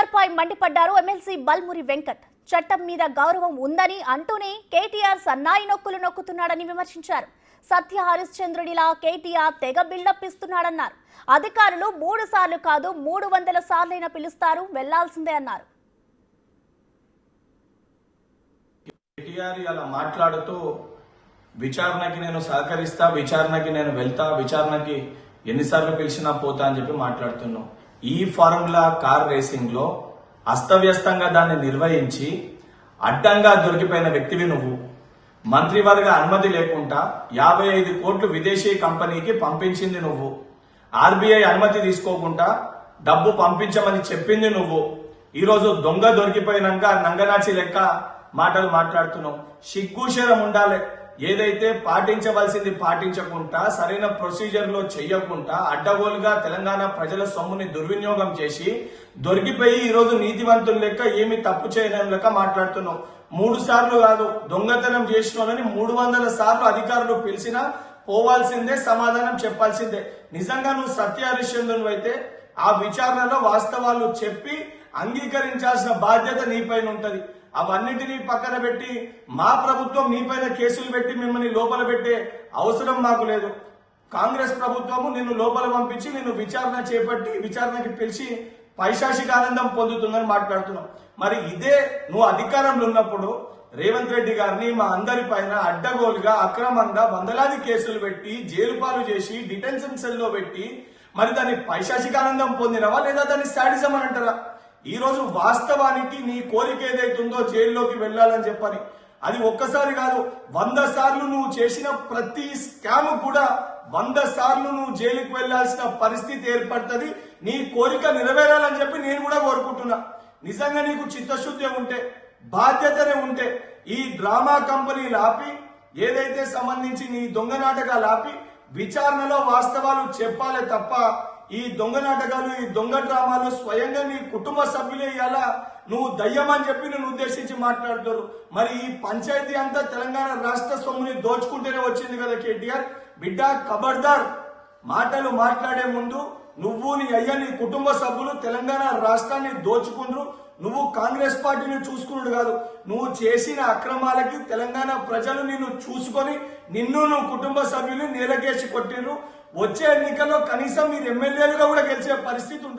కేటీఆర్ పై మండిపడ్డారు ఎమ్మెల్సీ బల్మురి వెంకట్. చట్టం మీద గౌరవం ఉందని అంటూనే కేటీఆర్ సన్నాయి నొక్కులు నొక్కుతున్నాడని విమర్శించారు. సత్య హరిశ్చంద్రుడిలా కేటీఆర్ తెగ బిల్డప్ ఇస్తున్నాడన్నారు. అధికారులు 3 సార్లు కాదు 300 సార్లైనా పిలుస్తారు, వెళ్లాల్సిందే అన్నారు. కేటీఆర్ ఇలా మాట్లాడుతూ విచారణకి నేను సహకరిస్తా, విచారణకి నేను వెళ్తా, విచారణకి ఎన్నిసార్లు పిలిచినా పోతా అని చెప్పి మాట్లాడుతున్నావు. ఈ ఫార్ములా కార్ రేసింగ్ లో అస్తవ్యస్తంగా దాన్ని నిర్వహించి అడ్డంగా దొరికిపోయిన వ్యక్తివి నువ్వు. మంత్రివర్గ అనుమతి లేకుండా 55 కోట్లు విదేశీ కంపెనీకి పంపించింది నువ్వు. ఆర్బీఐ అనుమతి తీసుకోకుండా డబ్బు పంపించమని చెప్పింది నువ్వు. ఈరోజు దొంగ దొరికిపోయినాక నంగనాచి లెక్క మాటలు మాట్లాడుతున్నావు. సిగ్గుశరం ఉండాలి. ఏదైతే పాటించవలసింది పాటించకుండా, సరైన ప్రొసీజర్ లో చెయ్యకుండా, అడ్డగోలుగా తెలంగాణ ప్రజల సొమ్ముని దుర్వినియోగం చేసి దొరికిపోయి ఈరోజు నీతివంతుల లెక్క ఏమి తప్పు చేయడం లెక్క మాట్లాడుతున్నావు. 3 సార్లు కాదు, దొంగతనం చేసినోళ్ళని 300 సార్లు అధికారులు పిలిచినా పోవాల్సిందే, సమాధానం చెప్పాల్సిందే. నిజంగా నువ్వు సత్య హరిశ్చంద్రుడు అయితే ఆ విచారణలో వాస్తవాలు చెప్పి అంగీకరించాల్సిన బాధ్యత నీపైన ఉంటది. అవన్నిటినీ పక్కన పెట్టి మా ప్రభుత్వం నీపైన కేసులు పెట్టి మిమ్మల్ని లోపల పెట్టే అవసరం మాకు లేదు. కాంగ్రెస్ ప్రభుత్వము నిన్ను లోపల పంపించి నిన్ను విచారణ చేపట్టి విచారణకి పిలిచి పైశాచిక ఆనందం పొందుతుందని మాట్లాడుతున్నావు. మరి ఇదే నువ్వు అధికారంలో ఉన్నప్పుడు రేవంత్ రెడ్డి గారిని మా అందరి పైన అడ్డగోలుగా అక్రమంగా వందలాది కేసులు పెట్టి జైలు పాలు చేసి డిటెన్షన్ సెల్ లో పెట్టి మరి దాన్ని పైశాచిక ఆనందం పొందినవా లేదా దాన్ని శాడిజం అని అంటారా? ఈ రోజు వాస్తవానికి నీ కోరిక ఏదైతుందో జైల్లోకి వెళ్ళాలని చెప్పని, అది ఒక్కసారి కాదు 100 సార్లు నువ్వు చేసిన ప్రతి స్కామ్ కూడా 100 సార్లు నువ్వు జైలుకి వెళ్లాల్సిన పరిస్థితి ఏర్పడుతుంది. నీ కోరిక నెరవేరాలని చెప్పి నేను కూడా కోరుకుంటున్నా. నిజంగా నీకు చిత్తశుద్ధి ఉంటే, బాధ్యతనే ఉంటే ఈ డ్రామా కంపెనీలు ఆపి, ఏదైతే సంబంధించి నీ దొంగ నాటకాలు ఆపి విచారణలో వాస్తవాలు చెప్పాలే తప్ప ఈ దొంగ నాటకాలు, ఈ దొంగ డ్రామాలు స్వయంగా నీ కుటుంబ సభ్యులే ఇలా నువ్వు దయ్యమని చెప్పి నేను ఉద్దేశించి మాట్లాడుతారు. మరి ఈ పంచాయతీ అంతా తెలంగాణ రాష్ట్ర సొమ్ముని దోచుకుంటేనే వచ్చింది కదా కేటీఆర్. బిడ్డ ఖబర్దార్, మాటలు మాట్లాడే ముందు నువ్వు నీ అయ్యా నీ కుటుంబ సభ్యులు తెలంగాణ రాష్ట్రాన్ని దోచుకుండ్రు. నువ్వు కాంగ్రెస్ పార్టీని చూసుకున్నాడు కాదు, నువ్వు చేసిన అక్రమాలకి తెలంగాణ ప్రజలు నిన్ను చూసుకొని నువ్వు కుటుంబ సభ్యులు నేలకేసి కొట్టిరు. వచ్చే ఎన్నికల్లో కనీసం మీరు ఎమ్మెల్యేలుగా కూడా గెలిచే పరిస్థితి ఉంటుంది.